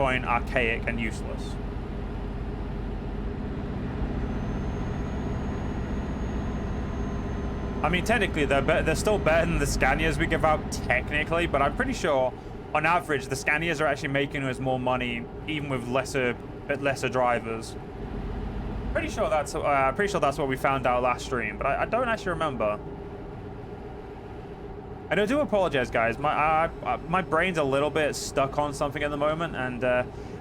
point archaic and useless. I mean, technically, they're still better than the Scanias we give out, technically, but I'm pretty sure, on average, the Scanias are actually making us more money, even with lesser drivers. Pretty sure that's what we found out last stream, but I don't actually remember. And I do apologize, guys. My brain's a little bit stuck on something at the moment, and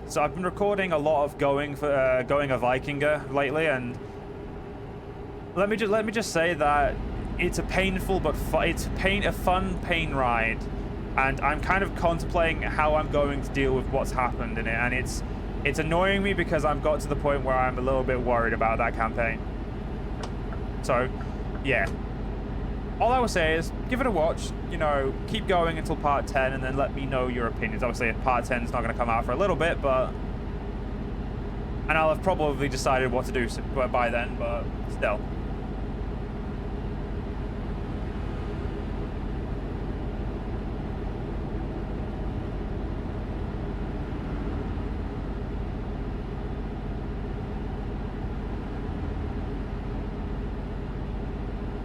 so I've been recording a lot of going a Vikinger lately, and let me just say that it's a painful but a fun pain ride, and I'm kind of contemplating how I'm going to deal with what's happened in it, and it's annoying me because I've got to the point where I'm a little bit worried about that campaign. So, yeah. All I will say is, give it a watch, you know, keep going until part 10, and then let me know your opinions. Obviously, part 10 is not going to come out for a little bit, but... And I'll have probably decided what to do by then, but still.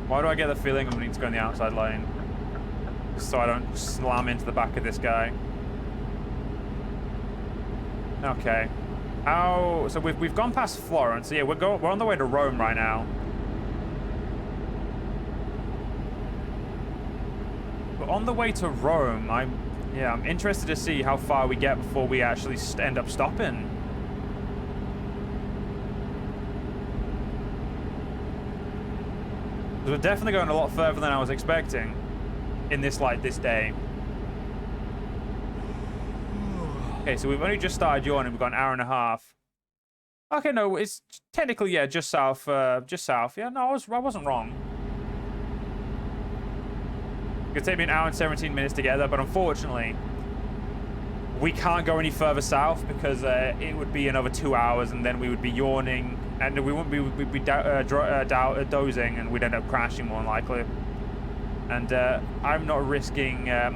Why do I get the feeling I'm going to need to go in the outside lane? So I don't slam into the back of this guy. Okay. So we've gone past Florence. So yeah, we're on the way to Rome right now. But on the way to Rome, I'm interested to see how far we get before we actually end up stopping. We're definitely going a lot further than I was expecting in this day. Okay, so we've only just started yawning. We've got an hour and a half. Okay, no, it's technically, yeah, just south. Yeah, no, I wasn't wrong. It could take me an hour and 17 minutes to get there, but unfortunately, we can't go any further south because it would be another 2 hours, and then we would be yawning, and we'd be dozing, and we'd end up crashing more than likely. And I'm not risking that.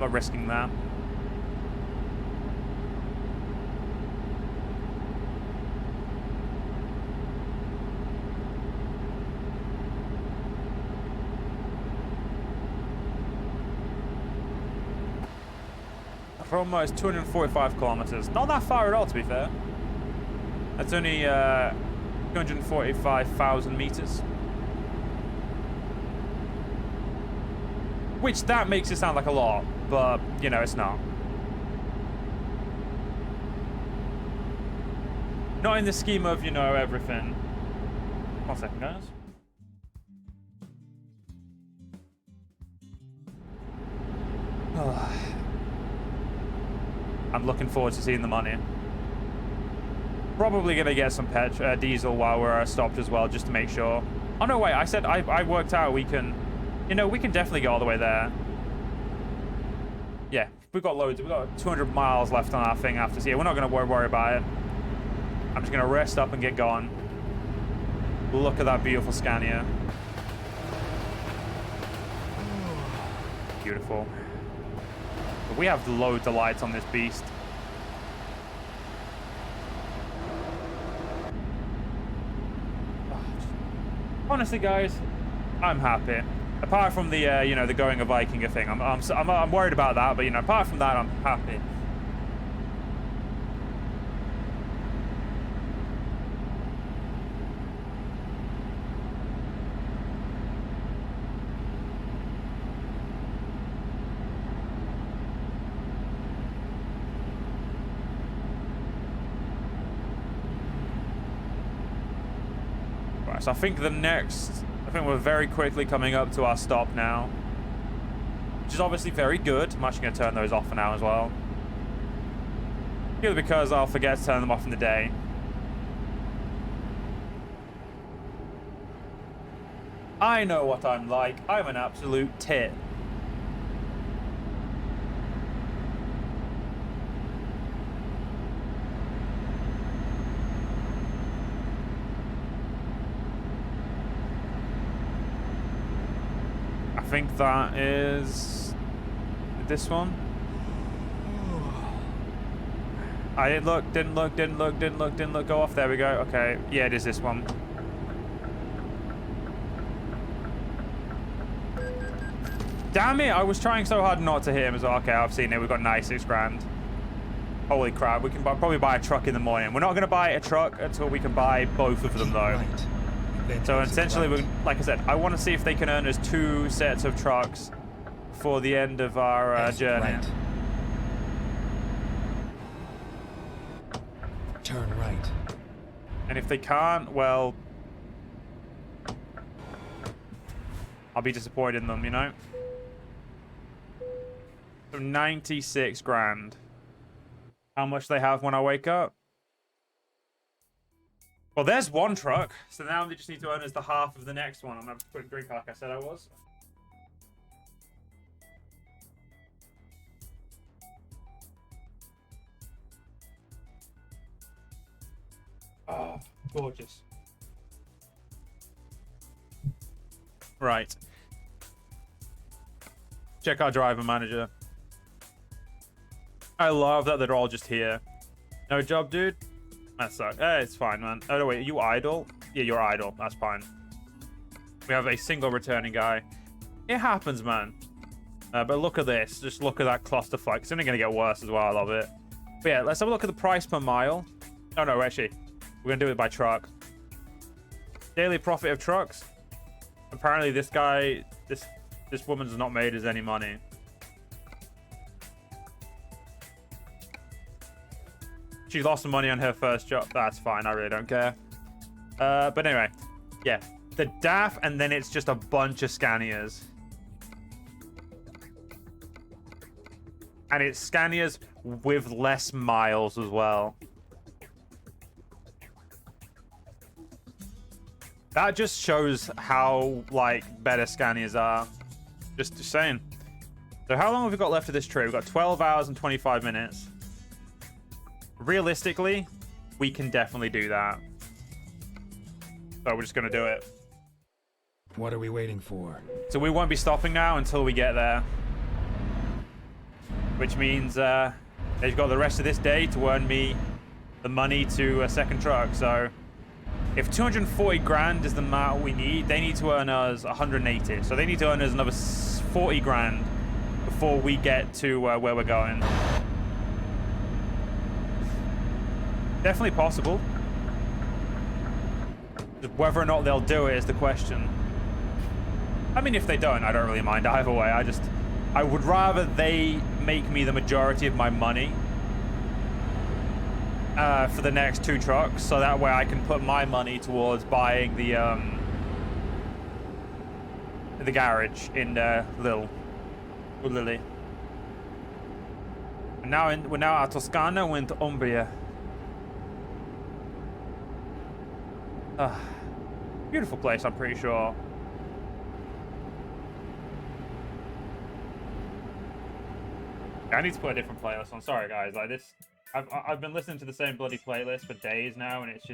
Rome is 245 kilometers. Not that far at all, to be fair. That's only 245,000 meters. Which, that makes it sound like a lot, but, you know, it's not. Not in the scheme of, you know, everything. 1 second, guys. I'm looking forward to seeing the money. Probably gonna get some diesel while we're stopped as well, just to make sure. Oh no, wait! I said I worked out we can, you know, we can definitely get all the way there. Yeah, we've got loads. We've got 200 miles left on our thing after. So yeah, we're not gonna worry about it. I'm just gonna rest up and get going. Look at that beautiful Scania. Beautiful. But we have loads of lights on this beast. Honestly, guys, I'm happy. Apart from the, you know, the going a Vikinger thing, I'm worried about that. But you know, apart from that, I'm happy. So I think we're very quickly coming up to our stop now, which is obviously very good. I'm actually going to turn those off for now as well, purely because I'll forget to turn them off in the day. I know what I'm like. I'm an absolute tit. I think that is this one. I didn't look, didn't look. Go off. There we go. Okay. Yeah, it is this one. Damn it. I was trying so hard not to hit him as well. Okay, I've seen it. We've got 96 grand. Holy crap. We can probably buy a truck in the morning. We're not going to buy a truck until we can buy both of them, though. Right. So essentially, like I said, I want to see if they can earn us 2 sets of trucks for the end of our journey. Right. Turn right. And if they can't, well, I'll be disappointed in them, you know? So 96 grand. How much they have when I wake up? Well, there's one truck. So now they just need to earn us the half of the next one. I'm going to have a quick drink like I said I was. Oh, gorgeous. Right. Check our driver manager. I love that they're all just here. No job, dude? That sucks. It's fine, man. Oh, no, wait. Are you idle? Yeah, you're idle. That's fine. We have a single returning guy. It happens, man. But look at this. Just look at that clusterfuck. It's only going to get worse as well. I love it. But yeah, let's have a look at the price per mile. Oh, no, actually. We're going to do it by truck. Daily profit of trucks. Apparently, this guy... This woman's not made us any money. She lost some money on her first job. That's fine. I really don't care. But anyway, yeah. The DAF, and then it's just a bunch of Scanias. And it's Scanias with less miles as well. That just shows how, like, better Scanias are. Just saying. So how long have we got left of this trip? We've got 12 hours and 25 minutes. Realistically, we can definitely do that. So we're just going to do it. What are we waiting for? So we won't be stopping now until we get there. Which means they've got the rest of this day to earn me the money to a second truck. So if 240 grand is the amount we need, they need to earn us 180. So they need to earn us another 40 grand before we get to where we're going. Definitely possible. Just whether or not they'll do it is the question. I mean, if they don't, I don't really mind either way. I would rather they make me the majority of my money for the next 2 trucks, so that way I can put my money towards buying the garage in Lily. And we're now at Toscana, we're into Umbria. Beautiful place, I'm pretty sure. Yeah, I need to put a different playlist on. Sorry, guys. Like this, I've been listening to the same bloody playlist for days now, and it's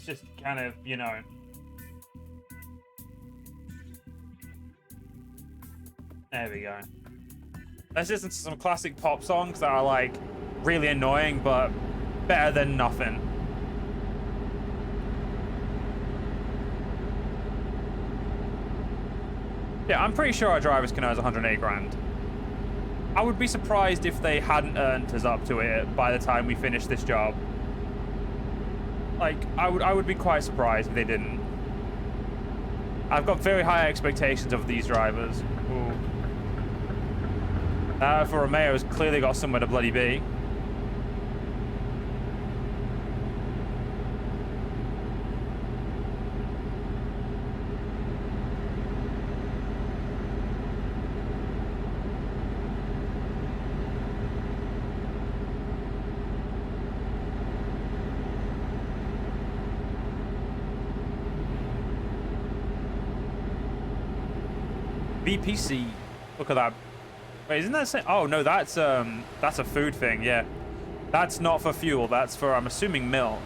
just kind of, you know. There we go. Let's listen to some classic pop songs that are like really annoying, but better than nothing. Yeah, I'm pretty sure our drivers can earn 108 grand. I would be surprised if they hadn't earned us up to it by the time we finish this job. Like, I would be quite surprised if they didn't. I've got very high expectations of these drivers. Ooh. For Romeo's clearly got somewhere to bloody be. VPC. Look at that. Wait, isn't that... Oh, no, that's a food thing, yeah. That's not for fuel. That's for, I'm assuming, milk.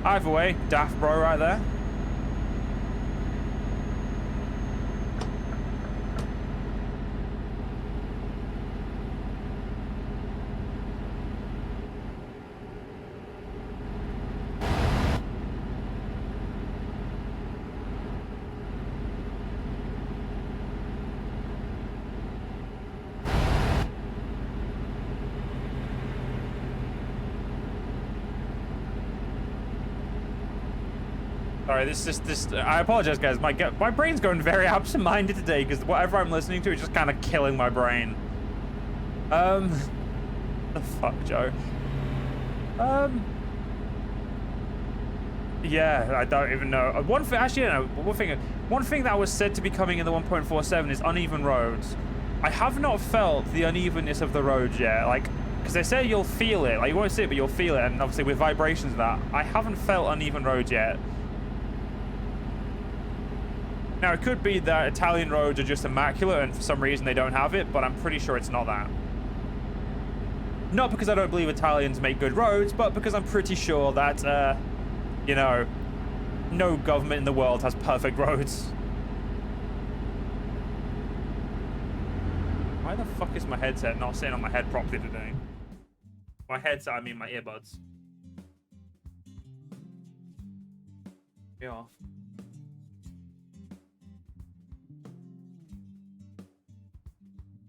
Either way, daft bro right there. Sorry, this. I apologize, guys. My brain's going very absent-minded today because whatever I'm listening to is just kind of killing my brain. The fuck, Joe. Yeah, I don't even know. One thing, actually, no. One thing that was said to be coming in the 1.47 is uneven roads. I have not felt the unevenness of the roads yet. Like, because they say you'll feel it. Like, you won't see it, but you'll feel it. And obviously, with vibrations and that, I haven't felt uneven roads yet. Now, it could be that Italian roads are just immaculate and for some reason they don't have it, but I'm pretty sure it's not that. Not because I don't believe Italians make good roads, but because I'm pretty sure that, you know, no government in the world has perfect roads. Why the fuck is my headset not sitting on my head properly today? My headset, I mean my earbuds. Get off.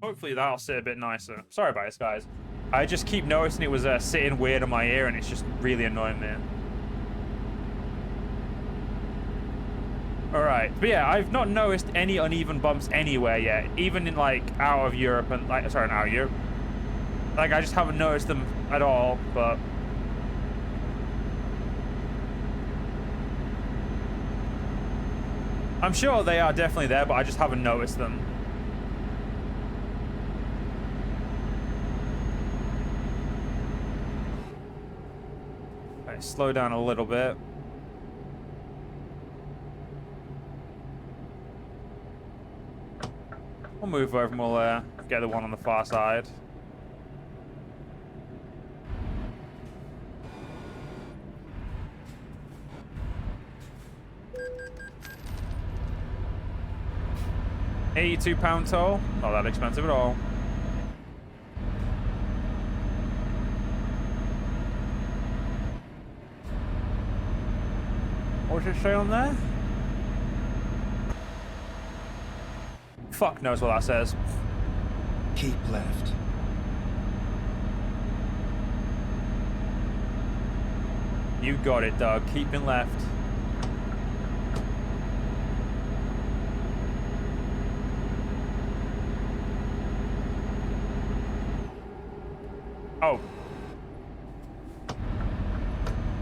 Hopefully that'll sit a bit nicer. Sorry about this, guys. I just keep noticing it was sitting weird on my ear, and it's just really annoying me. Alright, but yeah, I've not noticed any uneven bumps anywhere yet. Even in, like, out of Europe and, like, sorry, not out of Europe. Like, I just haven't noticed them at all, but... I'm sure they are definitely there, but I just haven't noticed them. Slow down a little bit. We'll move over and we'll get the one on the far side. £82 toll. Not that expensive at all. What's it say on there? Fuck knows what that says. Keep left. You got it, Doug. Keeping left. Oh.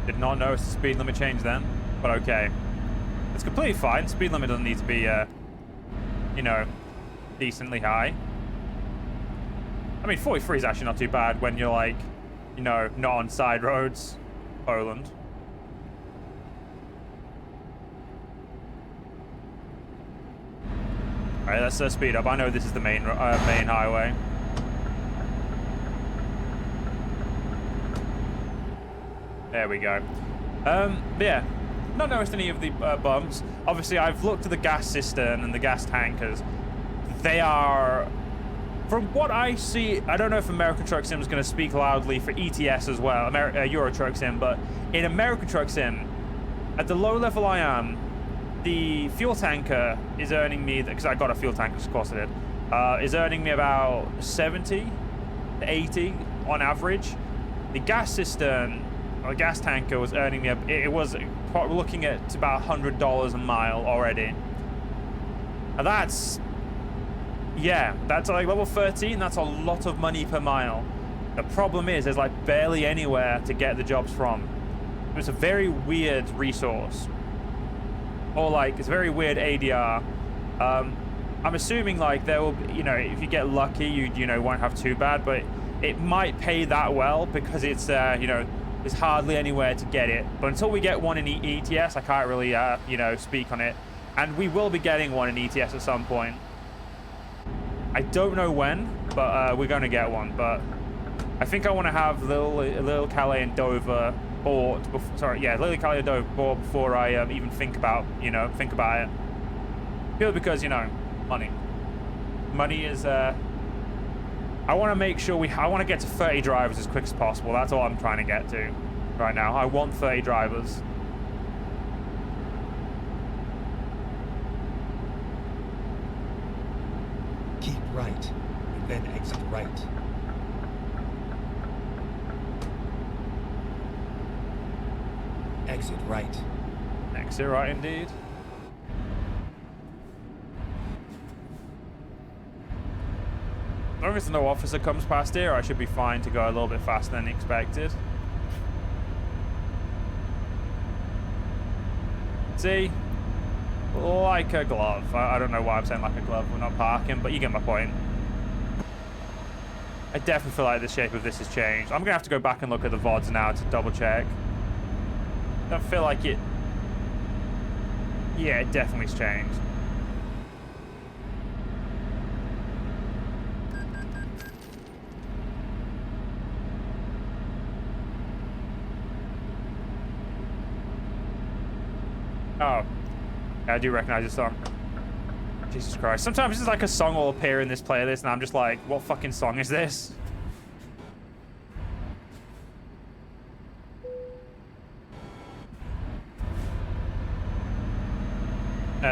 Did not notice the speed limit change then, but okay. It's completely fine. Speed limit doesn't need to be, you know, decently high. I mean, 43 is actually not too bad when you're, like, you know, not on side roads. Poland. Alright, let's speed up. I know this is the main highway. There we go. But yeah, not noticed any of the bumps. Obviously, I've looked at the gas cistern and the gas tankers. They are, from what I see, I don't know if American Truck Sim is going to speak loudly for ETS as well, Euro Truck Sim, but in American Truck Sim, at the low level I am, the fuel tanker is earning me, because I got a fuel tanker, of course I did, is earning me about 70 to 80 on average. The gas cistern, or gas tanker, was earning me, it was looking at about $100 a mile already. And that's, yeah, that's like level 13, that's a lot of money per mile. The problem is, there's like barely anywhere to get the jobs from. It's a very weird resource. Or like, it's a very weird ADR. I'm assuming like there will be, you know, if you get lucky, you know, won't have too bad, but it might pay that well because it's, you know, there's hardly anywhere to get it. But until we get one in ETS, I can't really, you know, speak on it. And we will be getting one in ETS at some point. I don't know when, but we're going to get one. But I think I want to have Little Calais and Dover bought. Little Calais and Dover bought before I even think about it. Purely because, you know, money. Money is. I want to make sure I want to get to 30 drivers as quick as possible. That's all I'm trying to get to right now. I want 30 drivers. Keep right, and then exit right. Exit right. exit right indeed. As long as no officer comes past here, I should be fine to go a little bit faster than expected. See? Like a glove. I don't know why I'm saying like a glove. We're not parking, but you get my point. I definitely feel like the shape of this has changed. I'm going to have to go back and look at the VODs now to double check. Don't feel like it... Yeah, it definitely's changed. Oh. Yeah, I do recognize this song. Jesus Christ. Sometimes it's like a song will appear in this playlist and I'm just like, what fucking song is this?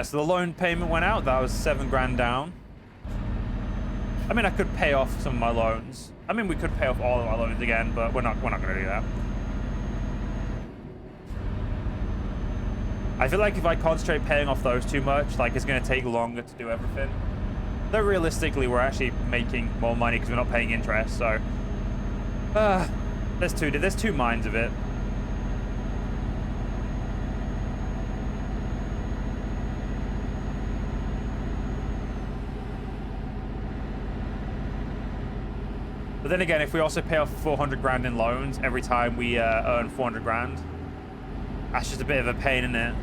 So the loan payment went out. That was 7 grand down. I mean, I could pay off some of my loans. I mean, we could pay off all of our loans again, but we're not going to do that. I feel like if I concentrate paying off those too much, like it's going to take longer to do everything. Though realistically, we're actually making more money because we're not paying interest. So, there's two minds of it. But then again, if we also pay off 400 grand in loans every time we earn 400 grand, that's just a bit of a pain, isn't it?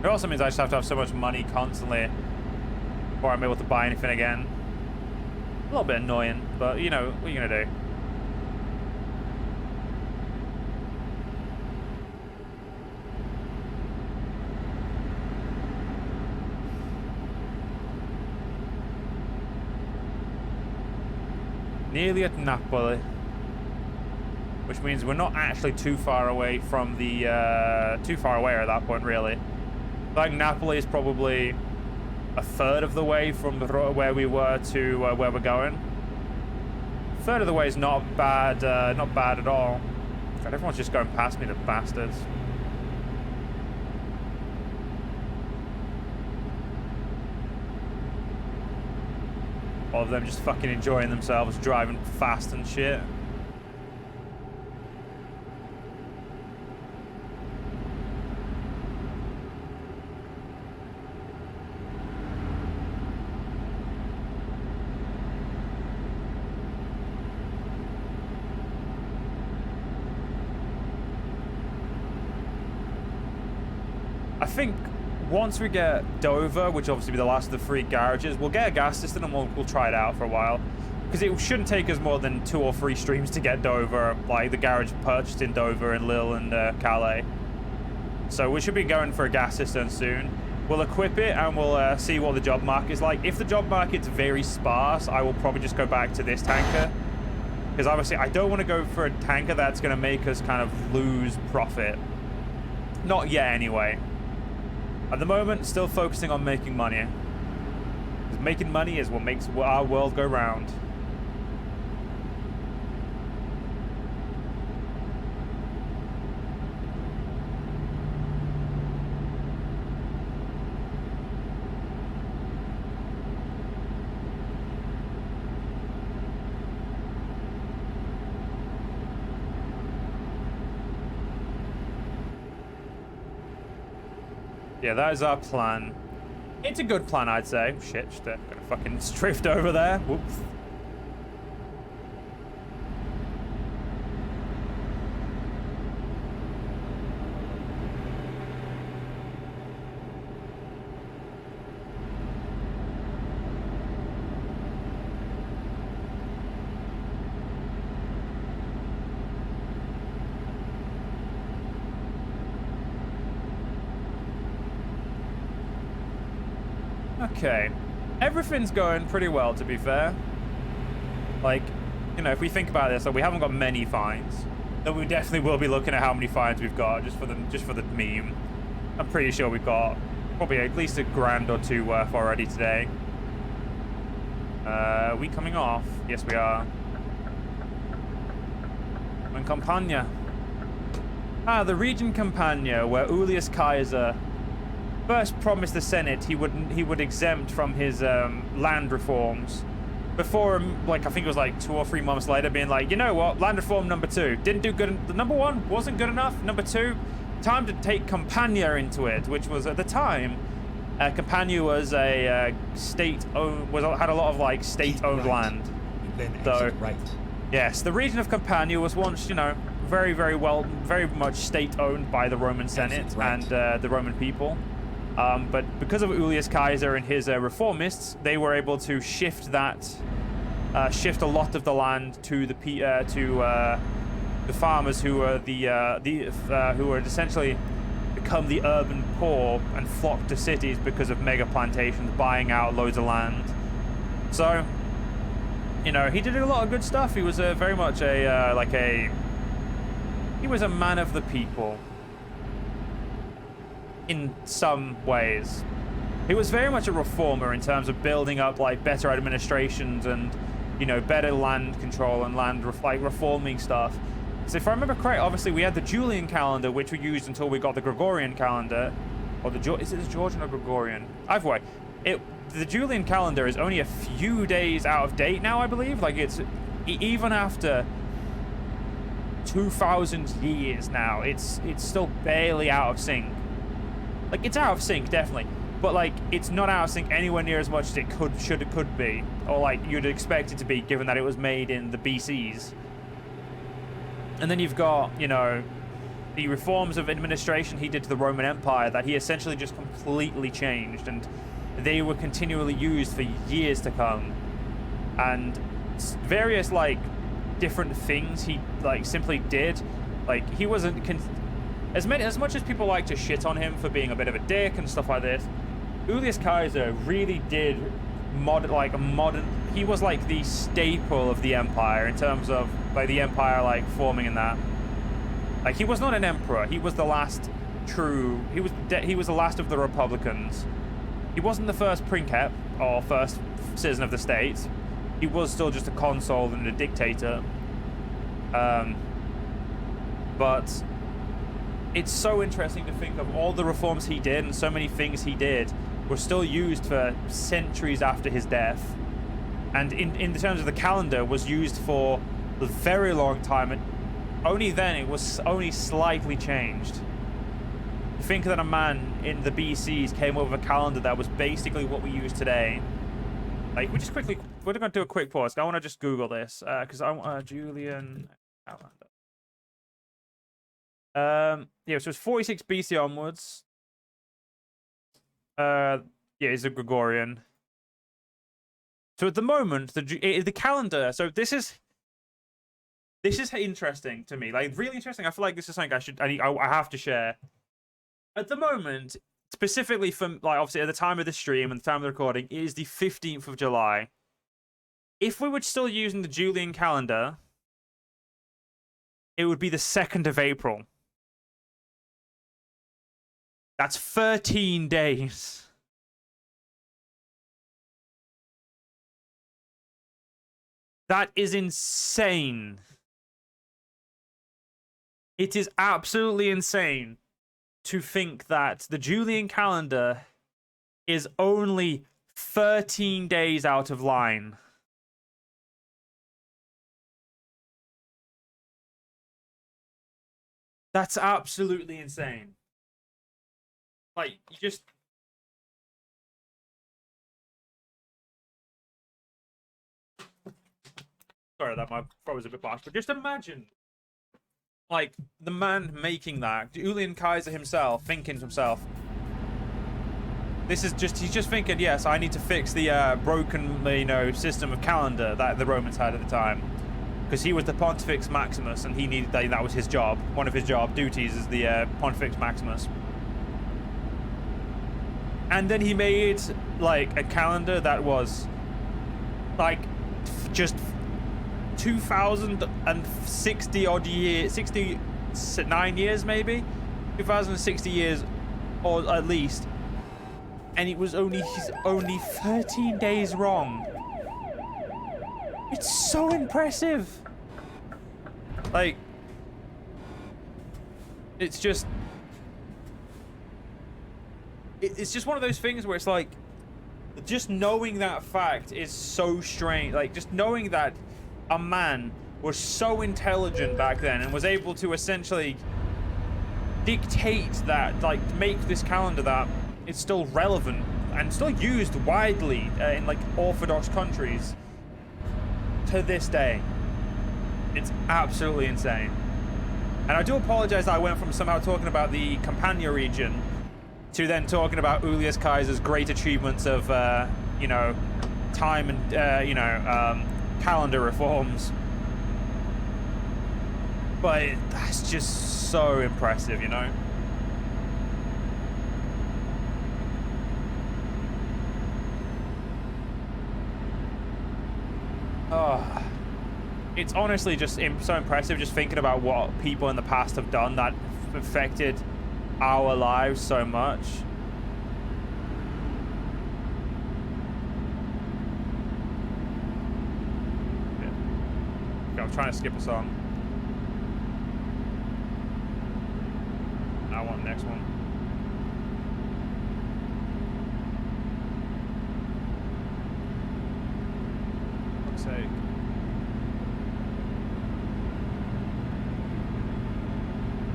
It also means I just have to have so much money constantly before I'm able to buy anything again. A little bit annoying, but you know, what are you gonna do? Nearly at Napoli, which means we're not actually too far away from the too far away at that point, really. I think Napoli is probably a third of the way from where we were to where we're going. A third of the way is not bad at all. God, everyone's just going past me, the bastards. All of them just fucking enjoying themselves, driving fast and shit. I think once we get Dover, which obviously will be the last of the 3 garages, we'll get a gas system and we'll try it out for a while. Because it shouldn't take us more than 2 or 3 streams to get Dover, like the garage purchased in Dover and Lille and Calais. So we should be going for a gas system soon. We'll equip it and we'll see what the job market's like. If the job market's very sparse, I will probably just go back to this tanker. Because obviously I don't want to go for a tanker that's going to make us kind of lose profit. Not yet anyway. At the moment, still focusing on making money. Because making money is what makes our world go round. Yeah, that is our plan. It's a good plan, I'd say. Shit, just gonna fucking drift over there. Whoops. Okay, everything's going pretty well, to be fair. Like, you know, if we think about this, like, we haven't got many fines, then we definitely will be looking at how many fines we've got just for the meme. I'm pretty sure we've got probably at least $1 grand or 2 worth already today. Are we coming off? Yes, we are. and Campania. The region Campania, where Julius Caesar first promised the Senate he would exempt from his land reforms. Before, like, I think it was like 2 or 3 months later, being like, you know what, land reform number 2 didn't do good. The number 1 wasn't good enough. Number 2, time to take Campania into it, which was at the time, Campania was a state-owned, had a lot of like state-owned land. Then So, exit right. yes, the region of Campania was once, you know, very very much state-owned by the Roman Senate right. and the Roman people. But because of Julius Caesar and his reformists, they were able to shift a lot of the land to the farmers who were who were essentially become the urban poor and flock to cities because of mega plantations buying out loads of land. So, you know, he did a lot of good stuff. He was very much he was a man of the people. In some ways, he was very much a reformer in terms of building up like better administrations and, you know, better land control and reforming stuff. So if I remember correct, obviously we had the Julian calendar, which we used until we got the Gregorian calendar, or is it the Georgian or Gregorian? Either way, the Julian calendar is only a few days out of date now, I believe. Like, it's even after 2,000 years now, it's still barely out of sync. Like, it's out of sync, definitely, but like, it's not out of sync anywhere near as much as it could be, or like you'd expect it to be, given that it was made in the BCs. And then you've got, you know, the reforms of administration he did to the Roman Empire that he essentially just completely changed, and they were continually used for years to come. And various like different things he like simply did. Like, he wasn't as much as people like to shit on him for being a bit of a dick and stuff like this. Julius Caesar really did modern. He was like the staple of the empire in terms of like the empire like forming in that. Like, he was not an emperor. He was the last true. He was the last of the Republicans. He wasn't the first princeps or first citizen of the state. He was still just a consul and a dictator. But it's so interesting to think of all the reforms he did, and so many things he did were still used for centuries after his death. And in terms of the calendar, was used for a very long time, and only then it was only slightly changed. To think that a man in the BCs came up with a calendar that was basically what we use today. Like, we're going to do a quick pause. I want to just Google this, because I want Julian calendar. Yeah, so it's 46 BC onwards. Yeah, it's a Gregorian. So at the moment, the calendar. So this is interesting to me. Like, really interesting. I feel like this is something I have to share. At the moment, specifically from like obviously at the time of the stream and the time of the recording, it is the 15th of July. If we were still using the Julian calendar, it would be the 2nd of April. That's 13 days. That is insane. It is absolutely insane to think that the Julian calendar is only 13 days out of line. That's absolutely insane. Like, you just... Sorry that my throat was a bit parched, but just imagine, like, the man making that, Julian Caesar himself, thinking to himself, he's just thinking, yes, I need to fix the broken, you know, system of calendar that the Romans had at the time. Because he was the Pontifex Maximus, and he needed that was his job. One of his job duties is the Pontifex Maximus. And then he made, like, a calendar that was, like, just 2,060 odd years, 69 years maybe, 2,060 years, or at least, and it was only 13 days wrong. It's so impressive. Like, It's just, it's just one of those things where it's like, just knowing that fact is so strange. Like, just knowing that a man was so intelligent back then and was able to essentially dictate that, like, make this calendar that it's still relevant and still used widely in, like, Orthodox countries to this day. It's absolutely insane. And I do apologize that I went from somehow talking about the Campania region to then talking about Julius Caesar's great achievements of, you know, time and, you know, calendar reforms. But that's just so impressive, you know? Oh, it's honestly just so impressive just thinking about what people in the past have done that affected our lives so much. Yeah. I'm trying to skip a song. I want the next one. For fuck's sake.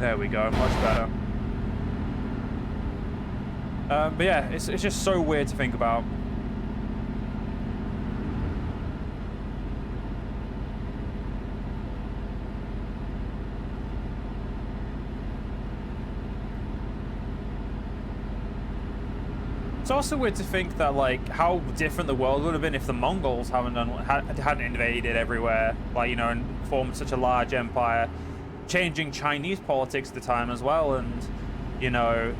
There we go, much better. But yeah, it's just so weird to think about. It's also weird to think that, like, how different the world would have been if the Mongols hadn't invaded everywhere, like, you know, and formed such a large empire, changing Chinese politics at the time as well, and, you know,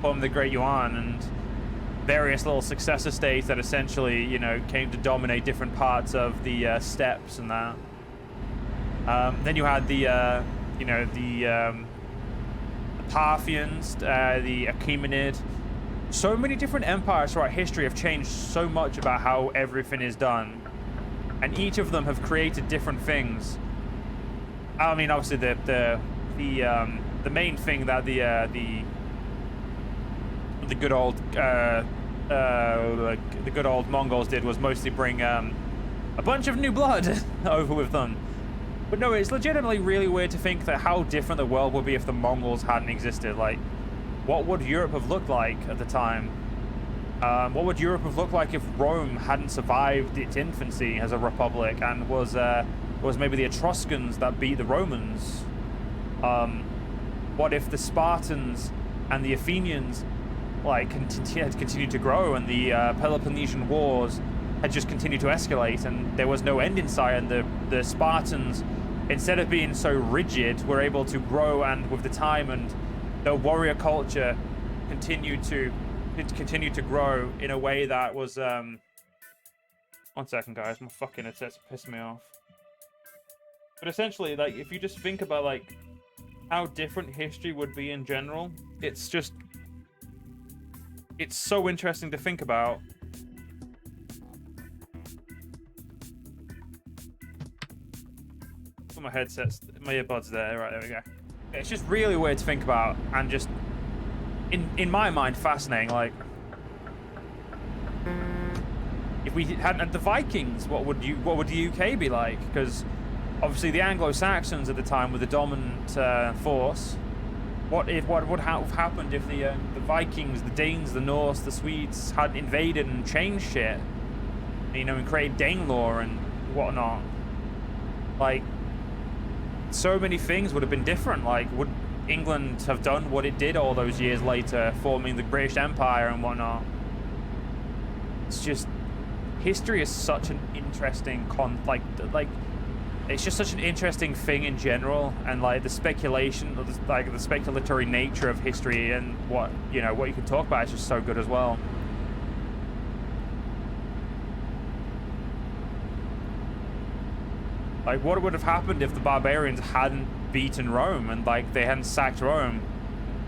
formed the Great Yuan and various little successor states that essentially, you know, came to dominate different parts of the steppes and that. Then you had the, you know, the Parthians, the Achaemenid. So many different empires throughout history have changed so much about how everything is done, and each of them have created different things. I mean, obviously the main thing that the good old Mongols did was mostly bring a bunch of new blood over with them. But no, it's legitimately really weird to think that how different the world would be if the Mongols hadn't existed. Like, what would Europe have looked like at the time? What would Europe have looked like if Rome hadn't survived its infancy as a republic and was maybe the Etruscans that beat the Romans? What if the Spartans and the Athenians, like, had continued to grow, and the Peloponnesian Wars had just continued to escalate, and there was no end in sight, and the Spartans, instead of being so rigid, were able to grow, and with the time and the warrior culture continued to grow in a way that was 1 second, guys, my fucking headset's pissing me off. But essentially, like, if you just think about, like, how different history would be in general, it's so interesting to think about. Put my headsets, my earbuds there. Right, there we go. It's just really weird to think about, and just in my mind fascinating. Like, if we hadn't had the Vikings, what would the UK be like? Because obviously the Anglo-Saxons at the time were the dominant force. What would have happened if the Vikings, the Danes, the Norse, the Swedes had invaded and changed shit, you know, and created Danelaw and whatnot? Like, so many things would have been different. Like, would England have done what it did all those years later, forming the British Empire and whatnot? It's just, history is such an interesting it's just such an interesting thing in general, and like the speculation, like the speculatory nature of history, and what you can talk about is just so good as well. Like, what would have happened if the barbarians hadn't beaten Rome and, like, they hadn't sacked Rome?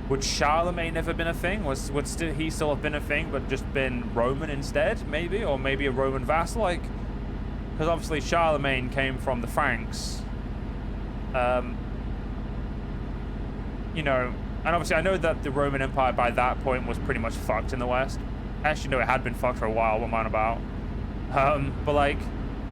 Would Charlemagne have been a thing? Would he still have been a thing, but just been Roman instead, maybe? Or maybe a Roman vassal? Like, because obviously Charlemagne came from the Franks. you know, and obviously I know that the Roman Empire by that point was pretty much fucked in the West. Actually, no, it had been fucked for a while. What am I on about? But like,